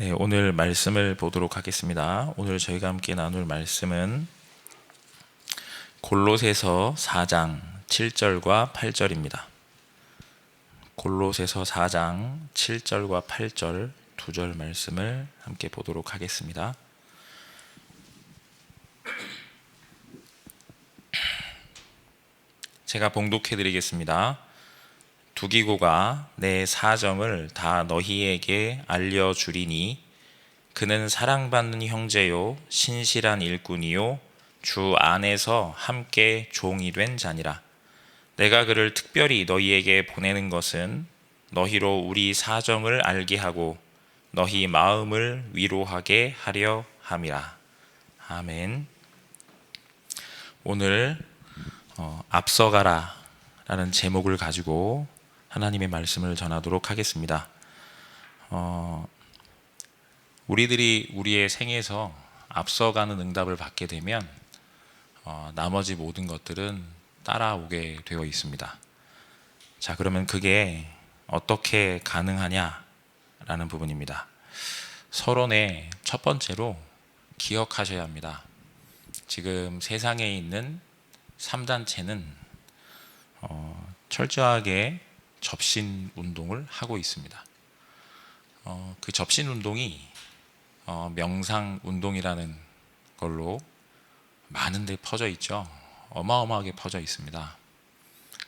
네, 오늘 말씀을 보도록 하겠습니다. 오늘 저희가 함께 나눌 말씀은 골로새서 4장 7절과 8절입니다. 골로새서 4장 7절과 8절 두 절 말씀을 함께 보도록 하겠습니다. 제가 봉독해 드리겠습니다. 두기고가 내 사정을 다 너희에게 알려주리니 그는 사랑받는 형제요 신실한 일꾼이요 주 안에서 함께 종이 된 자니라. 내가 그를 특별히 너희에게 보내는 것은 너희로 우리 사정을 알게 하고 너희 마음을 위로하게 하려 함이라. 아멘. 오늘 앞서가라 라는 제목을 가지고 하나님의 말씀을 전하도록 하겠습니다. 우리들이 우리의 생에서 앞서가는 응답을 받게 되면 나머지 모든 것들은 따라오게 되어 있습니다. 자, 그러면 그게 어떻게 가능하냐라는 부분입니다. 서론의 첫 번째로 기억하셔야 합니다. 지금 세상에 있는 3단체는 철저하게 접신 운동을 하고 있습니다. 그 접신 운동이 명상 운동이라는 걸로 많은 데 퍼져 있죠. 어마어마하게 퍼져 있습니다.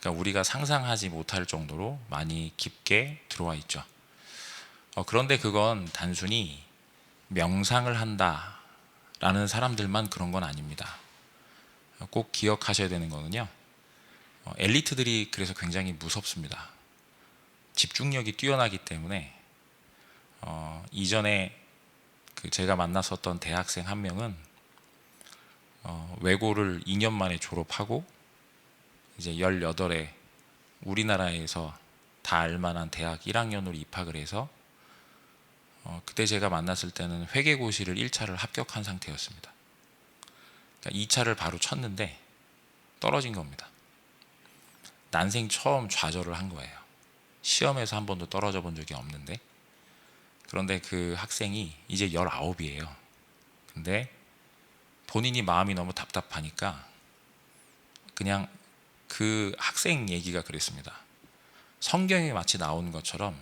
그러니까 우리가 상상하지 못할 정도로 많이 깊게 들어와 있죠. 그런데 그건 단순히 명상을 한다라는 사람들만 그런 건 아닙니다. 꼭 기억하셔야 되는 거는요, 엘리트들이 그래서 굉장히 무섭습니다. 집중력이 뛰어나기 때문에 이전에 제가 만났었던 대학생 한 명은 외고를 2년 만에 졸업하고 이제 18에 우리나라에서 다 알만한 대학 1학년으로 입학을 해서 그때 제가 만났을 때는 회계고시를 1차를 합격한 상태였습니다. 그러니까 2차를 바로 쳤는데 떨어진 겁니다. 난생 처음 좌절을 한 거예요. 시험에서 한 번도 떨어져 본 적이 없는데. 그런데 그 학생이 이제 19이에요. 근데 본인이 마음이 너무 답답하니까 그냥 그 학생 얘기가 그랬습니다. 성경에 마치 나오는 것처럼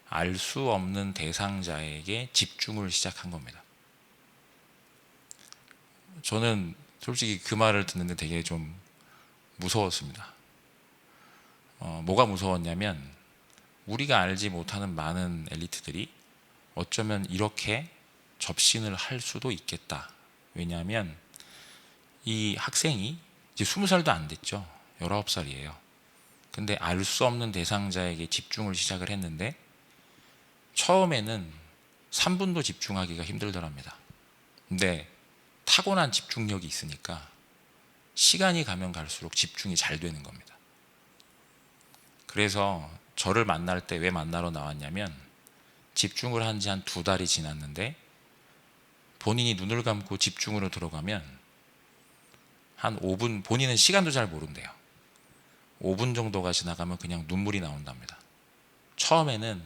알 수 없는 대상자에게 집중을 시작한 겁니다. 저는 솔직히 그 말을 듣는데 되게 좀 무서웠습니다. 뭐가 무서웠냐면 우리가 알지 못하는 많은 엘리트들이 어쩌면 이렇게 접신을 할 수도 있겠다. 왜냐하면 이 학생이 이제 20살도 안 됐죠. 19살이에요. 근데 알 수 없는 대상자에게 집중을 시작을 했는데 처음에는 3분도 집중하기가 힘들더랍니다. 근데 타고난 집중력이 있으니까 시간이 가면 갈수록 집중이 잘 되는 겁니다. 그래서 저를 만날 때 왜 만나러 나왔냐면 집중을 한 지 한 2달이 지났는데 본인이 눈을 감고 집중으로 들어가면 한 5분, 본인은 시간도 잘 모른대요. 5분 정도가 지나가면 그냥 눈물이 나온답니다. 처음에는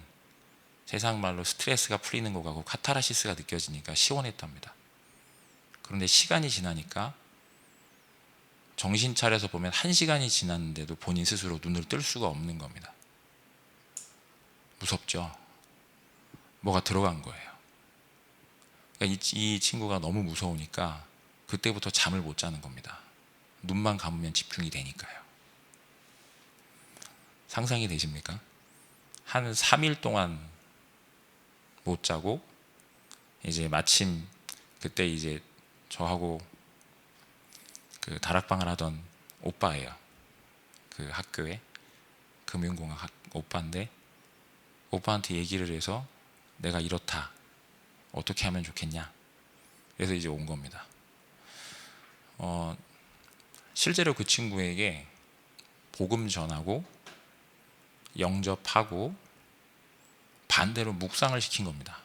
세상 말로 스트레스가 풀리는 것 같고 카타르시스가 느껴지니까 시원했답니다. 그런데 시간이 지나니까 정신 차려서 보면 1시간이 지났는데도 본인 스스로 눈을 뜰 수가 없는 겁니다. 무섭죠? 뭐가 들어간 거예요. 그러니까 이 친구가 너무 무서우니까 그때부터 잠을 못 자는 겁니다. 눈만 감으면 집중이 되니까요. 상상이 되십니까? 한 3일 동안 못 자고 이제 마침 그때 이제 저하고 그 다락방을 하던 오빠예요. 그 학교에 금융공학 오빠인데 오빠한테 얘기를 해서 내가 이렇다. 어떻게 하면 좋겠냐. 그래서 이제 온 겁니다. 실제로 그 친구에게 복음 전하고 영접하고 반대로 묵상을 시킨 겁니다.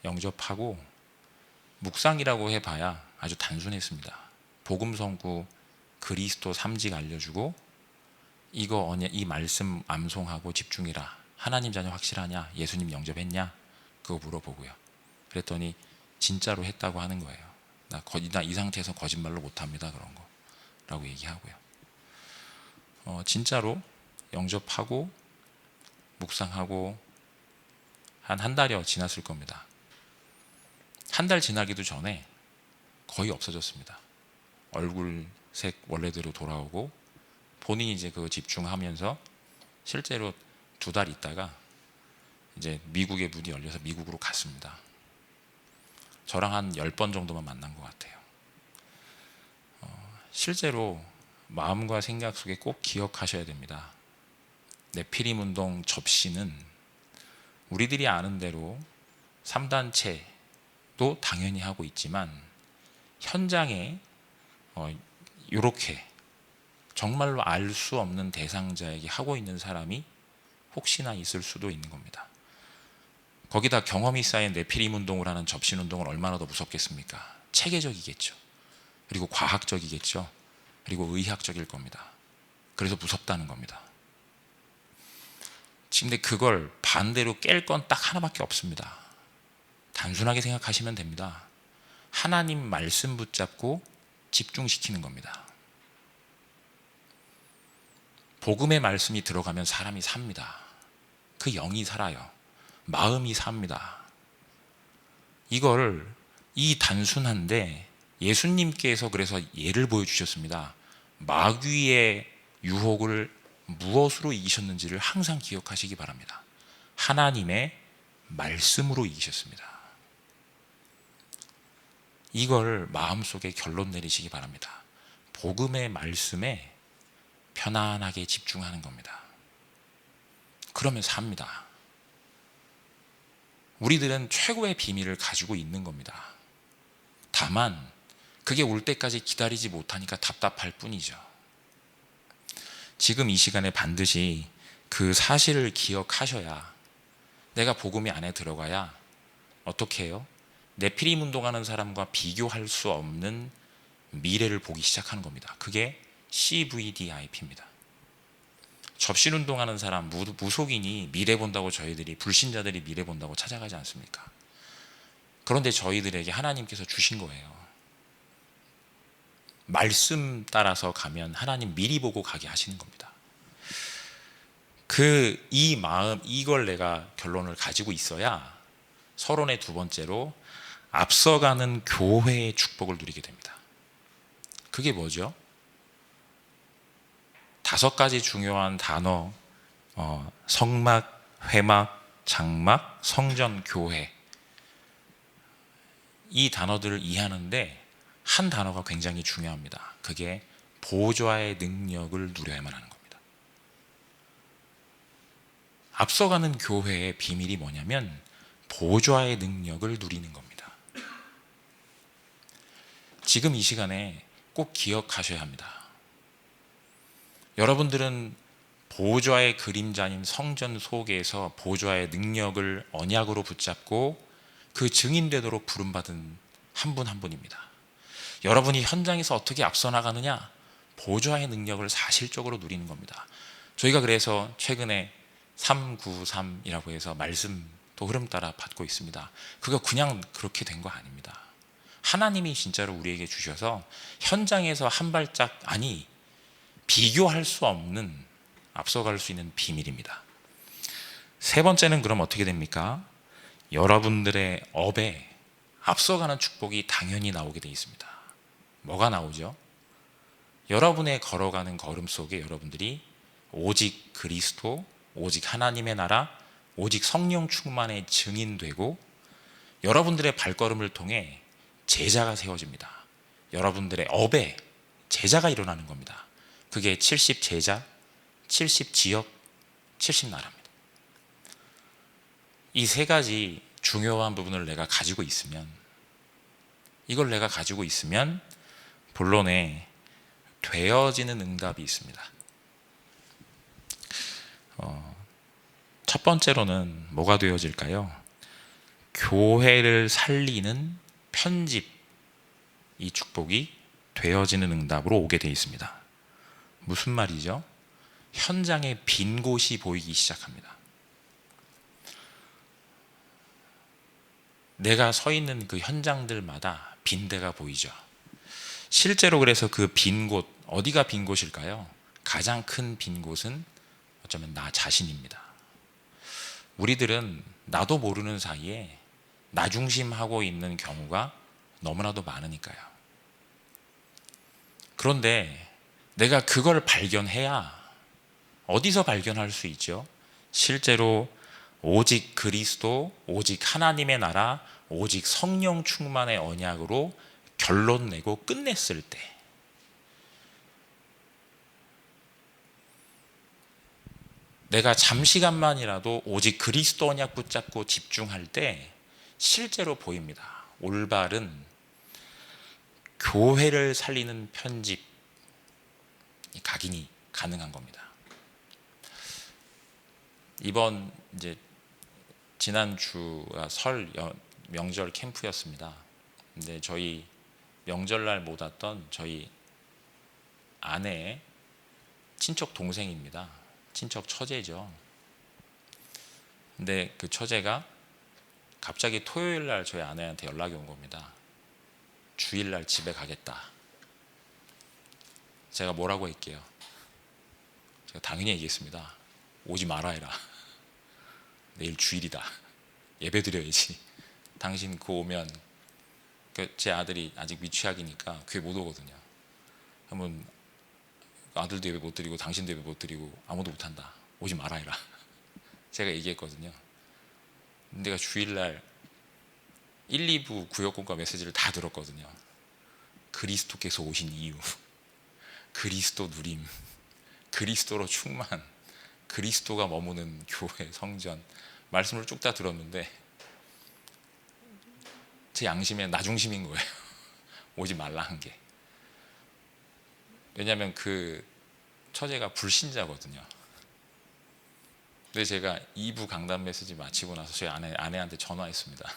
영접하고 묵상이라고 해봐야 아주 단순했습니다. 복음 선구 그리스도 삼직 알려주고 이 말씀 암송하고 집중이라. 하나님 자녀 확실하냐? 예수님 영접했냐? 그거 물어보고요. 그랬더니 진짜로 했다고 하는 거예요. 나 이 상태에서 거짓말로 못합니다, 그런 거 라고 얘기하고요. 진짜로 영접하고 묵상하고 한 달여 지났을 겁니다. 한 달 지나기도 전에 거의 없어졌습니다. 얼굴색 원래대로 돌아오고 본인이 이제 그거 집중하면서 실제로 2달 있다가 이제 미국의 문이 열려서 미국으로 갔습니다. 저랑 한 10번 정도만 만난 것 같아요. 실제로 마음과 생각 속에 꼭 기억하셔야 됩니다. 네피림 운동 접시는 우리들이 아는 대로 3단체도 당연히 하고 있지만 현장에 이렇게 정말로 알 수 없는 대상자에게 하고 있는 사람이 혹시나 있을 수도 있는 겁니다. 거기다 경험이 쌓인 네피림 운동을 하는 접신 운동은 얼마나 더 무섭겠습니까? 체계적이겠죠. 그리고 과학적이겠죠. 그리고 의학적일 겁니다. 그래서 무섭다는 겁니다. 근데 그걸 반대로 깰 건 딱 하나밖에 없습니다. 단순하게 생각하시면 됩니다. 하나님 말씀 붙잡고 집중시키는 겁니다. 복음의 말씀이 들어가면 사람이 삽니다. 그 영이 살아요. 마음이 삽니다. 이 단순한데 예수님께서 그래서 예를 보여주셨습니다. 마귀의 유혹을 무엇으로 이기셨는지를 항상 기억하시기 바랍니다. 하나님의 말씀으로 이기셨습니다. 이걸 마음속에 결론 내리시기 바랍니다. 복음의 말씀에 편안하게 집중하는 겁니다. 그러면 삽니다. 우리들은 최고의 비밀을 가지고 있는 겁니다. 다만 그게 올 때까지 기다리지 못하니까 답답할 뿐이죠. 지금 이 시간에 반드시 그 사실을 기억하셔야 내가 복음이 안에 들어가야 어떻게 해요? 네피림 운동하는 사람과 비교할 수 없는 미래를 보기 시작하는 겁니다. 그게 CVDIP입니다. 접신 운동하는 사람, 무속인이 미래 본다고 저희들이, 불신자들이 미래 본다고 찾아가지 않습니까? 그런데 저희들에게 하나님께서 주신 거예요. 말씀 따라서 가면 하나님 미리 보고 가게 하시는 겁니다. 이 마음, 이걸 내가 결론을 가지고 있어야 서론의 2번째로 앞서가는 교회의 축복을 누리게 됩니다. 그게 뭐죠? 5가지 중요한 단어, 성막, 회막, 장막, 성전, 교회. 이 단어들을 이해하는데 한 단어가 굉장히 중요합니다. 그게 보좌의 능력을 누려야만 하는 겁니다. 앞서가는 교회의 비밀이 뭐냐면 보좌의 능력을 누리는 겁니다. 지금 이 시간에 꼭 기억하셔야 합니다. 여러분들은 보좌의 그림자인 성전 속에서 보좌의 능력을 언약으로 붙잡고 그 증인되도록 부름받은 한 분 한 분입니다. 여러분이 현장에서 어떻게 앞서 나가느냐? 보좌의 능력을 사실적으로 누리는 겁니다. 저희가 그래서 최근에 393이라고 해서 말씀도 흐름 따라 받고 있습니다. 그거 그냥 그렇게 된 거 아닙니다. 하나님이 진짜로 우리에게 주셔서 현장에서 한 발짝, 아니 비교할 수 없는 앞서갈 수 있는 비밀입니다. 3번째는 그럼 어떻게 됩니까? 여러분들의 업에 앞서가는 축복이 당연히 나오게 되어 있습니다. 뭐가 나오죠? 여러분의 걸어가는 걸음 속에 여러분들이 오직 그리스도, 오직 하나님의 나라, 오직 성령 충만의 증인되고 여러분들의 발걸음을 통해 제자가 세워집니다. 여러분들의 업에 제자가 일어나는 겁니다. 그게 70제자, 70지역, 70나라입니다. 이 3가지 중요한 부분을 내가 가지고 있으면, 이걸 내가 가지고 있으면 본론에 되어지는 응답이 있습니다. 첫 번째로는 뭐가 되어질까요? 교회를 살리는 편집, 이 축복이 되어지는 응답으로 오게 되어 있습니다. 무슨 말이죠? 현장에 빈 곳이 보이기 시작합니다. 내가 서 있는 그 현장들마다 빈 데가 보이죠. 실제로 그래서 그 빈 곳, 어디가 빈 곳일까요? 가장 큰 빈 곳은 어쩌면 나 자신입니다. 우리들은 나도 모르는 사이에 나 중심하고 있는 경우가 너무나도 많으니까요. 그런데 내가 그걸 발견해야, 어디서 발견할 수 있죠? 실제로 오직 그리스도, 오직 하나님의 나라, 오직 성령 충만의 언약으로 결론 내고 끝냈을 때, 내가 잠시간만이라도 오직 그리스도 언약 붙잡고 집중할 때 실제로 보입니다. 올바른 교회를 살리는 편집, 각인이 가능한 겁니다. 이번 이제 지난주가 설 명절 캠프였습니다. 근데 저희 명절날 못 왔던 저희 아내의 친척 동생입니다. 친척 처제죠. 근데 그 처제가 갑자기 토요일 날 저희 아내한테 연락이 온 겁니다. 주일 날 집에 가겠다. 제가 뭐라고 할게요? 제가 당연히 얘기했습니다. 오지 마라 해라. 내일 주일이다. 예배 드려야지. 당신 그 오면, 제 아들이 아직 미취학이니까 교회 못 오거든요. 그러면 아들도 예배 못 드리고 당신도 예배 못 드리고 아무도 못 한다. 오지 마라 해라. 제가 얘기했거든요. 근데 내가 주일날 1, 2부 구역공과 메시지를 다 들었거든요. 그리스도께서 오신 이유, 그리스도 누림, 그리스도로 충만, 그리스도가 머무는 교회, 성전, 말씀을 쭉 다 들었는데 제 양심에 나 중심인 거예요. 오지 말라 한 게. 왜냐하면 그 처제가 불신자거든요. 근데 제가 2부 강단 메시지 마치고 나서 저희 아내한테 전화했습니다.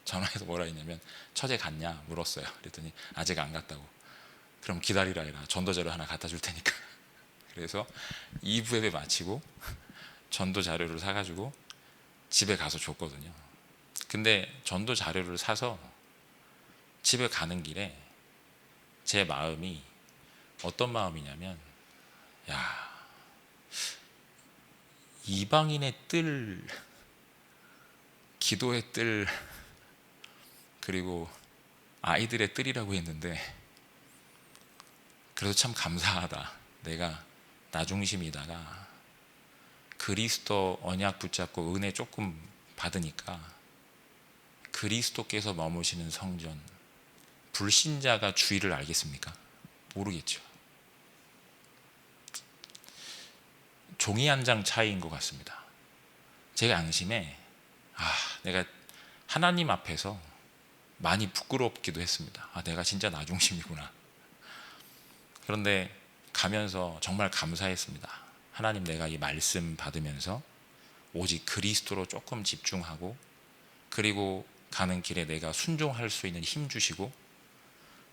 전화해서 뭐라 했냐면, 처제 갔냐 물었어요. 그랬더니 아직 안 갔다고. 그럼 기다리라 해라. 전도 자료 하나 갖다 줄 테니까. 그래서 2부 예배 마치고 전도 자료를 사가지고 집에 가서 줬거든요. 근데 전도 자료를 사서 집에 가는 길에 제 마음이 어떤 마음이냐면, 야, 이방인의 뜰, 기도의 뜰, 그리고 아이들의 뜰이라고 했는데, 그래도 참 감사하다. 내가 나 중심이다가 그리스도 언약 붙잡고 은혜 조금 받으니까 그리스도께서 머무시는 성전, 불신자가 주의를 알겠습니까? 모르겠죠. 종이 한 장 차이인 것 같습니다. 제가 양심에 내가 하나님 앞에서 많이 부끄럽기도 했습니다. 내가 진짜 나 중심이구나. 그런데 가면서 정말 감사했습니다. 하나님, 내가 이 말씀 받으면서 오직 그리스도로 조금 집중하고, 그리고 가는 길에 내가 순종할 수 있는 힘 주시고,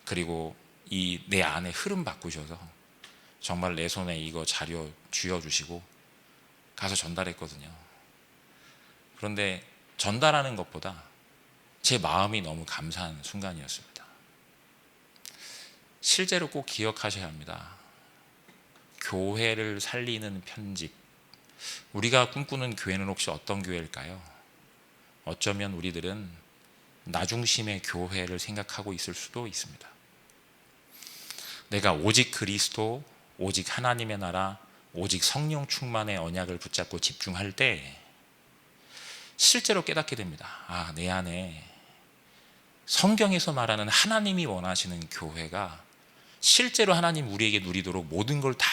그리고 이 내 안에 흐름 바꾸셔서 정말 내 손에 이거 자료 쥐어주시고 가서 전달했거든요. 그런데 전달하는 것보다 제 마음이 너무 감사한 순간이었습니다. 실제로 꼭 기억하셔야 합니다. 교회를 살리는 편집. 우리가 꿈꾸는 교회는 혹시 어떤 교회일까요? 어쩌면 우리들은 나 중심의 교회를 생각하고 있을 수도 있습니다. 내가 오직 그리스도, 오직 하나님의 나라, 오직 성령 충만의 언약을 붙잡고 집중할 때 실제로 깨닫게 됩니다. 내 안에 성경에서 말하는 하나님이 원하시는 교회가, 실제로 하나님 우리에게 누리도록 모든 걸 다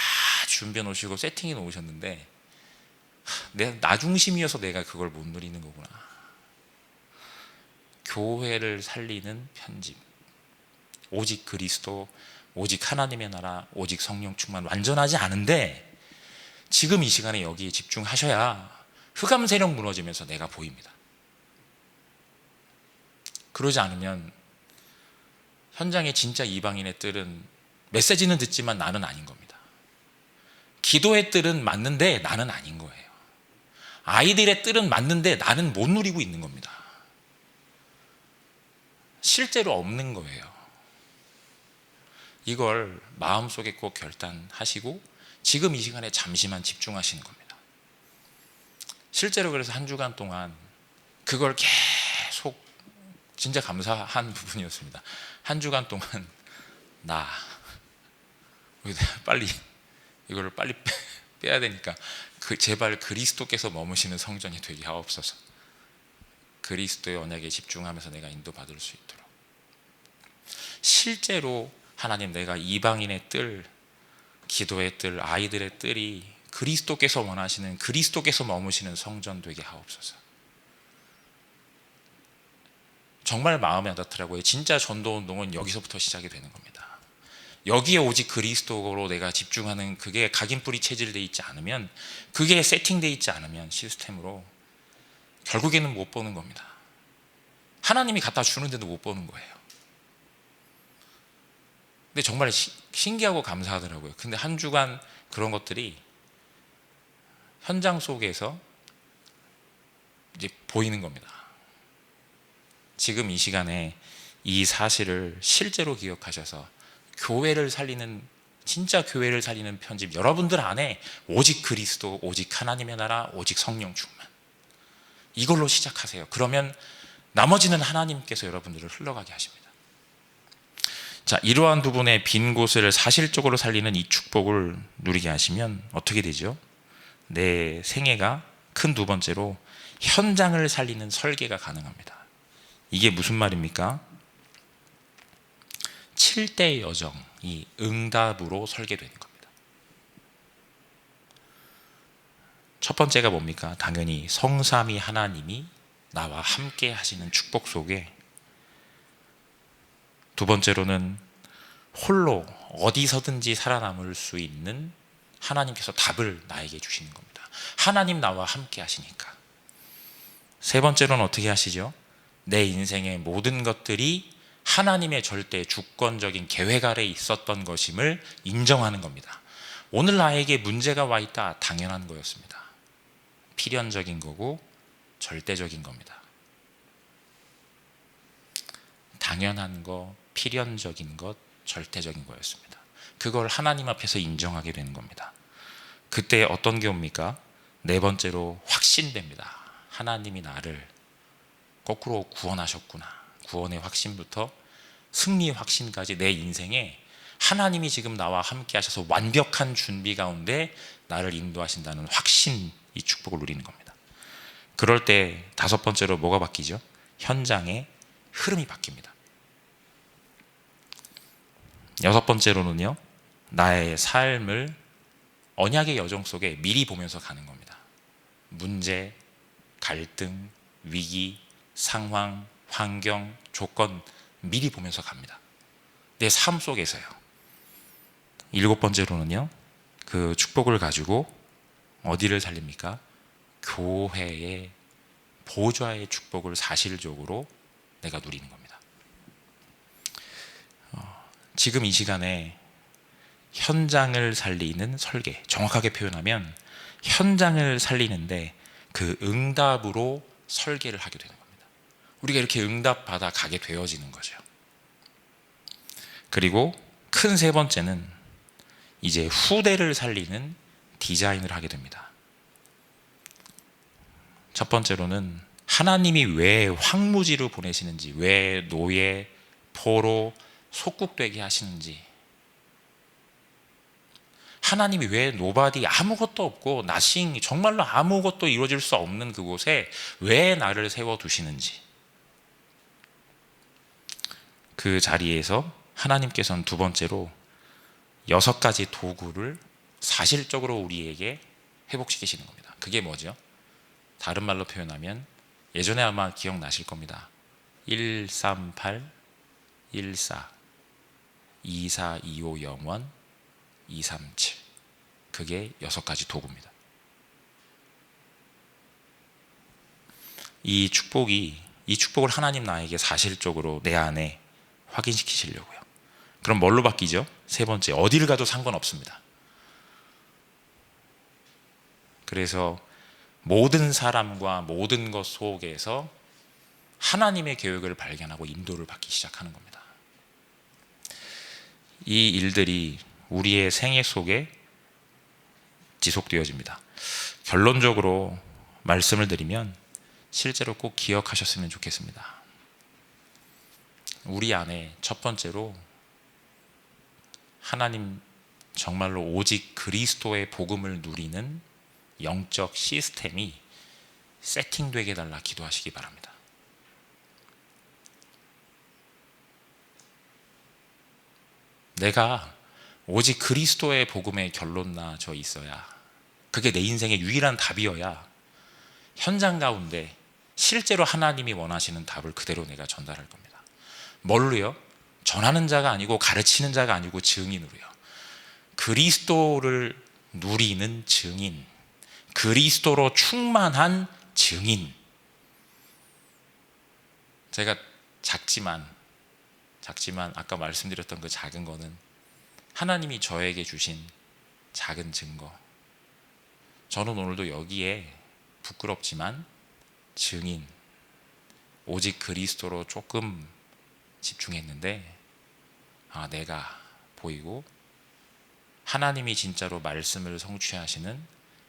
준비해 놓으시고 세팅해 놓으셨는데, 나 중심이어서 내가 그걸 못 누리는 거구나. 교회를 살리는 편집. 오직 그리스도, 오직 하나님의 나라, 오직 성령 충만. 완전하지 않은데 지금 이 시간에 여기에 집중하셔야 흑암 세력 무너지면서 내가 보입니다. 그러지 않으면 현장에 진짜 이방인의 뜰은 메시지는 듣지만 나는 아닌 겁니다. 기도의 뜰은 맞는데 나는 아닌 거예요. 아이들의 뜰은 맞는데 나는 못 누리고 있는 겁니다. 실제로 없는 거예요. 이걸 마음속에 꼭 결단하시고 지금 이 시간에 잠시만 집중하시는 겁니다. 실제로 그래서 한 주간 동안 그걸 계속 진짜 감사한 부분이었습니다. 한 주간 동안 나 빨리 이거를 빨리 빼야 되니까 제발 그리스도께서 머무시는 성전이 되게 하옵소서. 그리스도의 언약에 집중하면서 내가 인도받을 수 있도록. 실제로 하나님, 내가 이방인의 뜰, 기도의 뜰, 아이들의 뜰이 그리스도께서 원하시는, 그리스도께서 머무시는 성전 되게 하옵소서. 정말 마음에 와닿더라고요. 진짜 전도운동은 여기서부터 시작이 되는 겁니다. 여기에 오직 그리스도로 내가 집중하는, 그게 각인뿌리 체질되어 있지 않으면, 그게 세팅되어 있지 않으면 시스템으로 결국에는 못 보는 겁니다. 하나님이 갖다 주는데도 못 보는 거예요. 근데 정말 신기하고 감사하더라고요. 근데 한 주간 그런 것들이 현장 속에서 이제 보이는 겁니다. 지금 이 시간에 이 사실을 실제로 기억하셔서 교회를 살리는, 진짜 교회를 살리는 편집, 여러분들 안에 오직 그리스도, 오직 하나님의 나라, 오직 성령 충만, 이걸로 시작하세요. 그러면 나머지는 하나님께서 여러분들을 흘러가게 하십니다. 자, 이러한 부분의 빈 곳을 사실적으로 살리는 이 축복을 누리게 하시면 어떻게 되죠? 내 생애가 큰 두 번째로 현장을 살리는 설계가 가능합니다. 이게 무슨 말입니까? 7대 여정이 응답으로 설계되는 겁니다. 첫 번째가 뭡니까? 당연히 성삼위 하나님이 나와 함께 하시는 축복 속에, 두 번째로는 홀로 어디서든지 살아남을 수 있는 하나님께서 답을 나에게 주시는 겁니다. 하나님 나와 함께 하시니까. 세 번째로는 어떻게 하시죠? 내 인생의 모든 것들이 하나님의 절대 주권적인 계획 아래 있었던 것임을 인정하는 겁니다. 오늘 나에게 문제가 와 있다, 당연한 거였습니다. 필연적인 거고 절대적인 겁니다. 당연한 거, 필연적인 것, 절대적인 거였습니다. 그걸 하나님 앞에서 인정하게 되는 겁니다. 그때 어떤 게 옵니까? 네 번째로 확신됩니다. 하나님이 나를 거꾸로 구원하셨구나. 구원의 확신부터 승리의 확신까지 내 인생에 하나님이 지금 나와 함께 하셔서 완벽한 준비 가운데 나를 인도하신다는 확신, 이 축복을 누리는 겁니다. 그럴 때 다섯 번째로 뭐가 바뀌죠? 현장의 흐름이 바뀝니다. 여섯 번째로는요, 나의 삶을 언약의 여정 속에 미리 보면서 가는 겁니다. 문제, 갈등, 위기, 상황, 환경, 조건 미리 보면서 갑니다. 내 삶 속에서요. 일곱 번째로는요, 그 축복을 가지고 어디를 살립니까? 교회의 보좌의 축복을 사실적으로 내가 누리는 겁니다. 지금 이 시간에 현장을 살리는 설계, 정확하게 표현하면 현장을 살리는데 그 응답으로 설계를 하게 되는 겁니다. 우리가 이렇게 응답받아 가게 되어지는 거죠. 그리고 큰 세 번째는 이제 후대를 살리는 디자인을 하게 됩니다. 첫 번째로는 하나님이 왜 황무지로 보내시는지, 왜 노예, 포로, 속국되게 하시는지, 하나님이 왜 노바디, 아무것도 없고 나싱, 정말로 아무것도 이루어질 수 없는 그곳에 왜 나를 세워두시는지, 그 자리에서 하나님께서는 두 번째로 6가지 도구를 사실적으로 우리에게 회복시키시는 겁니다. 그게 뭐죠? 다른 말로 표현하면 예전에 아마 기억나실 겁니다. 138, 14, 24, 25, 01, 237. 그게 6가지 도구입니다. 이 축복을 하나님 나에게 사실적으로 내 안에 확인시키시려고요. 그럼 뭘로 바뀌죠? 세 번째, 어디를 가도 상관없습니다. 그래서 모든 사람과 모든 것 속에서 하나님의 계획을 발견하고 인도를 받기 시작하는 겁니다. 이 일들이 우리의 생애 속에 지속되어집니다. 결론적으로 말씀을 드리면 실제로 꼭 기억하셨으면 좋겠습니다. 우리 안에 첫 번째로 하나님 정말로 오직 그리스도의 복음을 누리는 영적 시스템이 세팅되게 달라 기도하시기 바랍니다. 내가 오직 그리스도의 복음에 결론 나져 있어야, 그게 내 인생의 유일한 답이어야 현장 가운데 실제로 하나님이 원하시는 답을 그대로 내가 전달할 겁니다. 뭘로요? 전하는 자가 아니고 가르치는 자가 아니고 증인으로요. 그리스도를 누리는 증인, 그리스도로 충만한 증인. 제가 작지만 아까 말씀드렸던 그 작은 거는 하나님이 저에게 주신 작은 증거. 저는 오늘도 여기에 부끄럽지만 증인, 오직 그리스도로 조금 집중했는데 내가 보이고 하나님이 진짜로 말씀을 성취하시는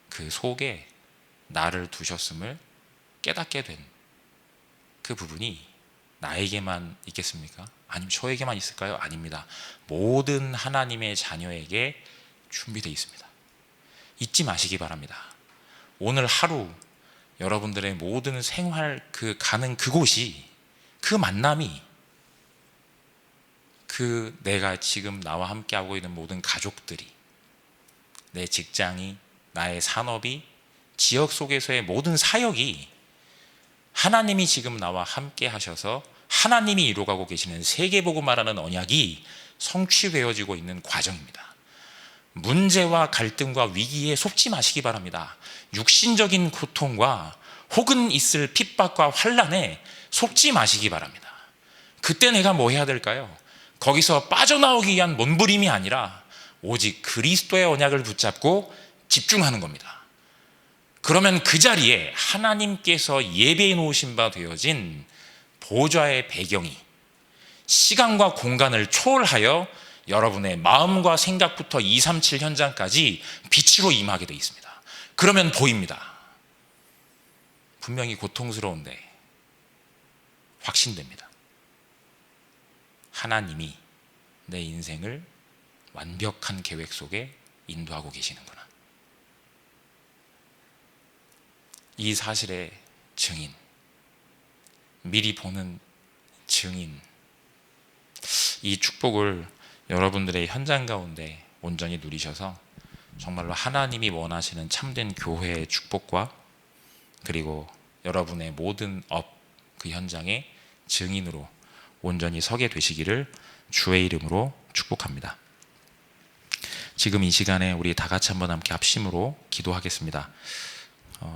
그 속에 나를 두셨음을 깨닫게 된 그 부분이 나에게만 있겠습니까? 아니면 저에게만 있을까요? 아닙니다. 모든 하나님의 자녀에게 준비되어 있습니다. 잊지 마시기 바랍니다. 오늘 하루 여러분들의 모든 생활 가는 그곳이, 그 만남이, 내가 지금 나와 함께하고 있는 모든 가족들이, 내 직장이, 나의 산업이, 지역 속에서의 모든 사역이 하나님이 지금 나와 함께 하셔서 하나님이 이루어가고 계시는 세계복음화라는 언약이 성취되어지고 있는 과정입니다. 문제와 갈등과 위기에 속지 마시기 바랍니다. 육신적인 고통과 혹은 있을 핍박과 환난에 속지 마시기 바랍니다. 그때 내가 뭐 해야 될까요? 거기서 빠져나오기 위한 몸부림이 아니라 오직 그리스도의 언약을 붙잡고 집중하는 겁니다. 그러면 그 자리에 하나님께서 예배해 놓으신 바 되어진 보좌의 배경이 시간과 공간을 초월하여 여러분의 마음과 생각부터 237 현장까지 빛으로 임하게 되어 있습니다. 그러면 보입니다. 분명히 고통스러운데 확신됩니다. 하나님이 내 인생을 완벽한 계획 속에 인도하고 계시는구나. 이 사실의 증인, 미리 보는 증인, 이 축복을 여러분들의 현장 가운데 온전히 누리셔서 정말로 하나님이 원하시는 참된 교회의 축복과 그리고 여러분의 모든 그 현장의 증인으로 온전히 서게 되시기를 주의 이름으로 축복합니다. 지금 이 시간에 우리 다 같이 한번 함께 합심으로 기도하겠습니다.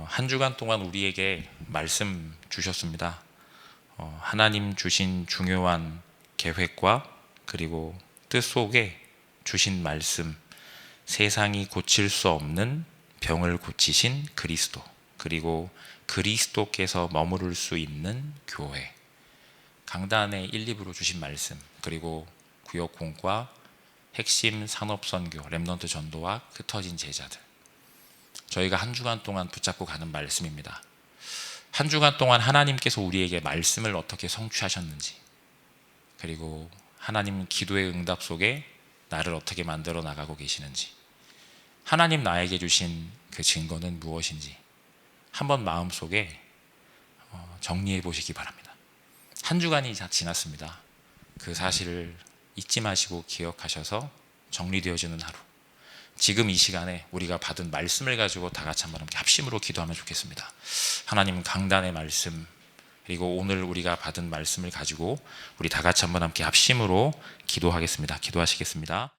한 주간 동안 우리에게 말씀 주셨습니다. 하나님 주신 중요한 계획과 그리고 뜻 속에 주신 말씀, 세상이 고칠 수 없는 병을 고치신 그리스도, 그리고 그리스도께서 머무를 수 있는 교회, 강단의 1, 2부로 주신 말씀, 그리고 구역 공과 핵심 산업선교, 렘넌트 전도와 흩어진 제자들, 저희가 한 주간 동안 붙잡고 가는 말씀입니다. 한 주간 동안 하나님께서 우리에게 말씀을 어떻게 성취하셨는지, 그리고 하나님 기도의 응답 속에 나를 어떻게 만들어 나가고 계시는지, 하나님 나에게 주신 그 증거는 무엇인지 한번 마음속에 정리해 보시기 바랍니다. 한 주간이 지났습니다. 그 사실을 잊지 마시고 기억하셔서 정리되어지는 하루, 지금 이 시간에 우리가 받은 말씀을 가지고 다 같이 한번 함께 합심으로 기도하면 좋겠습니다. 하나님 강단의 말씀, 그리고 오늘 우리가 받은 말씀을 가지고 우리 다 같이 한번 함께 합심으로 기도하겠습니다. 기도하시겠습니다.